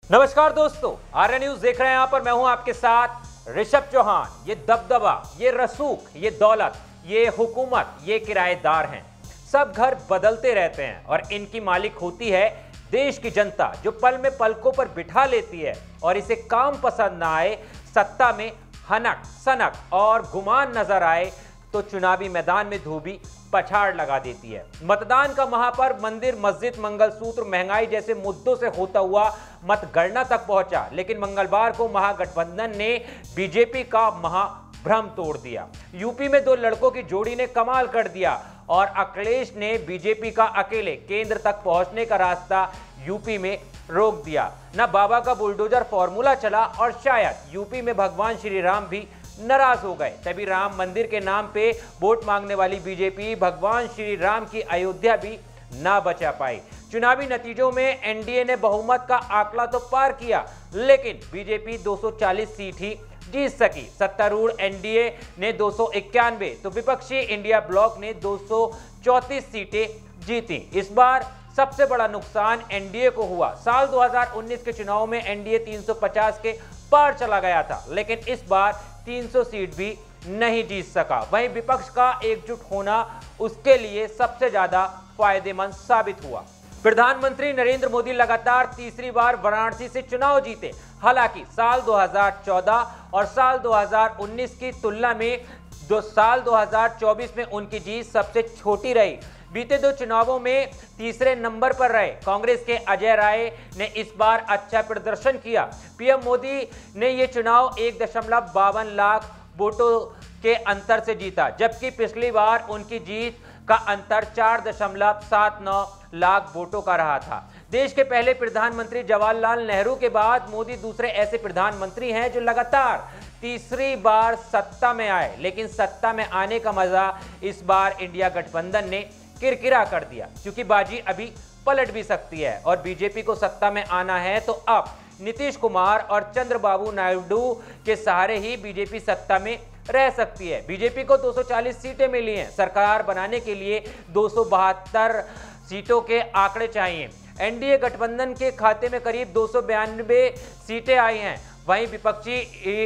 नमस्कार दोस्तों, आर्य न्यूज देख रहे हैं। यहां पर मैं हूं आपके साथ ऋषभ चौहान। ये दबदबा, ये रसूख, ये दौलत, ये हुकूमत, ये किराएदार हैं। सब घर बदलते रहते हैं और इनकी मालिक होती है देश की जनता, जो पल में पलकों पर बिठा लेती है और इसे काम पसंद ना आए, सत्ता में हनक सनक और गुमान नजर आए तो चुनावी मैदान में धोबी पछाड़ लगा देती है। मतदान का महापर्व मंदिर, मस्जिद, मंगलसूत्र, महंगाई जैसे मुद्दों से होता हुआ मतगणना तक पहुंचा, लेकिन मंगलवार को महागठबंधन ने बीजेपी का महाभ्रम तोड़ दिया। यूपी में दो लड़कों की जोड़ी ने कमाल कर दिया और अखिलेश ने बीजेपी का अकेले केंद्र तक पहुंचने का रास्ता यूपी में रोक दिया। न बाबा का बुलडोजर फॉर्मूला चला और शायद यूपी में भगवान श्री राम भी नाराज हो गए। तभी राम मंदिर के नाम पे वोट मांगने वाली बीजेपी भगवान श्री राम की अयोध्या भी ना बचा पाई। चुनावी नतीजों में एनडीए ने बहुमत का आंकड़ा तो पार किया, लेकिन बीजेपी 240 सीट ही जीत सकी। सत्तारूढ़ एनडीए ने 291 तो विपक्षी इंडिया ब्लॉक ने 234 सीटें जीती। इस बार सबसे बड़ा नुकसान एनडीए को हुआ। साल 2019 के चुनाव में एनडीए 350 के पार चला गया था, लेकिन इस बार 300 सीट भी नहीं जीत सका। वहीं विपक्ष का एकजुट होना उसके लिए सबसे ज्यादा फायदेमंद साबित हुआ। प्रधानमंत्री नरेंद्र मोदी लगातार तीसरी बार वाराणसी से चुनाव जीते। हालांकि साल 2014 और साल 2019 की तुलना में साल 2024 में उनकी जीत सबसे छोटी रही। बीते दो चुनावों में तीसरे नंबर पर रहे कांग्रेस के अजय राय ने इस बार अच्छा प्रदर्शन किया। पीएम मोदी ने यह चुनाव 1.52 लाख वोटों के अंतर से जीता, जबकि पिछली बार उनकी जीत का अंतर 4.79 लाख वोटों का रहा था। देश के पहले प्रधानमंत्री जवाहरलाल नेहरू के बाद मोदी दूसरे ऐसे प्रधानमंत्री हैं जो लगातार तीसरी बार सत्ता में आए, लेकिन सत्ता में आने का मजा इस बार इंडिया गठबंधन ने किरकिरा कर दिया, क्योंकि बाजी अभी पलट भी सकती है और बीजेपी को सत्ता में आना है तो अब नीतीश कुमार और चंद्रबाबू नायडू के सहारे ही बीजेपी सत्ता में रह सकती है। बीजेपी को 240 सीटें मिली हैं। सरकार बनाने के लिए 272 सीटों के आंकड़े चाहिए। एनडीए गठबंधन के खाते में करीब 292 सीटें आई हैं। वहीं विपक्षी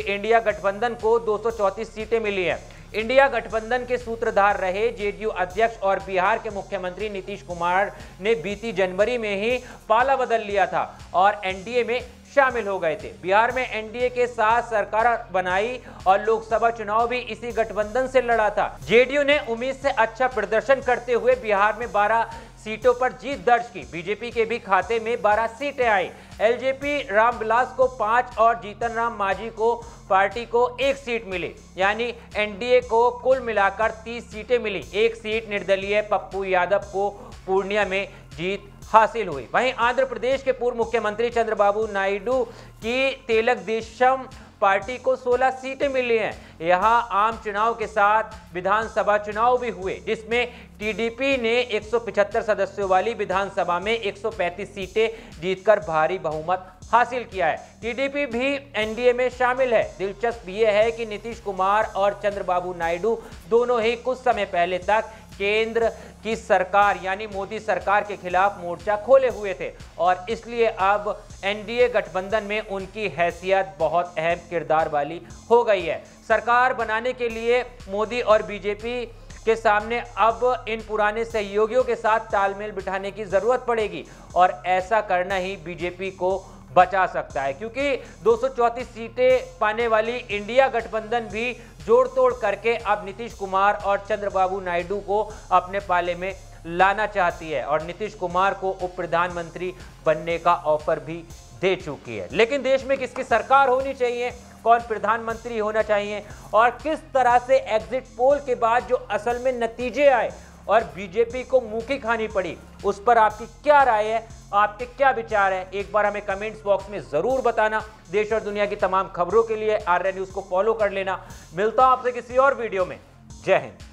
इंडिया गठबंधन को 234 सीटें मिली हैं। इंडिया गठबंधन के सूत्रधार रहे जेडीयू अध्यक्ष और बिहार के मुख्यमंत्री नीतीश कुमार ने बीती जनवरी में ही पाला बदल लिया था और एनडीए में शामिल हो गए थे। बिहार में एनडीए के साथ सरकार बनाई और लोकसभा चुनाव भी इसी गठबंधन से लड़ा था। जेडीयू ने उम्मीद से अच्छा प्रदर्शन करते हुए बिहार में 12 सीटों पर जीत दर्ज की। बीजेपी के भी खाते में 12 सीटें आई। एलजेपी रामविलास को 5 और जीतन राम मांझी को पार्टी को 1 सीट मिली, यानी एनडीए को कुल मिलाकर 30 सीटें मिली। 1 सीट निर्दलीय पप्पू यादव को पूर्णिया में जीत हासिल हुई। वहीं आंध्र प्रदेश के पूर्व मुख्यमंत्री चंद्रबाबू नायडू की तेलुगु देशम पार्टी को 16 सीटें मिली हैं। यहां आम चुनाव के साथ विधानसभा चुनाव भी हुए, जिसमें टीडीपी ने 175 सदस्यों वाली विधानसभा में 135 सीटें जीतकर भारी बहुमत हासिल किया है। टीडीपी भी एनडीए में शामिल है। दिलचस्प यह है कि नीतीश कुमार और चंद्रबाबू नायडू दोनों ही कुछ समय पहले तक केंद्र की सरकार यानी मोदी सरकार के खिलाफ मोर्चा खोले हुए थे और इसलिए अब एनडीए गठबंधन में उनकी हैसियत बहुत अहम किरदार वाली हो गई है। सरकार बनाने के लिए मोदी और बीजेपी के सामने अब इन पुराने सहयोगियों के साथ तालमेल बिठाने की जरूरत पड़ेगी और ऐसा करना ही बीजेपी को बचा सकता है, क्योंकि 234 सीटें पाने वाली इंडिया गठबंधन भी जोड़ तोड़ करके अब नीतीश कुमार और चंद्रबाबू नायडू को अपने पाले में लाना चाहती है और नीतीश कुमार को उप प्रधानमंत्री बनने का ऑफर भी दे चुकी है। लेकिन देश में किसकी सरकार होनी चाहिए, कौन प्रधानमंत्री होना चाहिए और किस तरह से एग्जिट पोल के बाद जो असल में नतीजे आए और बीजेपी को मुंह खानी पड़ी, उस पर आपकी क्या राय है, आपके क्या विचार है, एक बार हमें कमेंट्स बॉक्स में जरूर बताना। देश और दुनिया की तमाम खबरों के लिए आर्य न्यूज को फॉलो कर लेना। मिलता हूं आपसे किसी और वीडियो में। जय हिंद।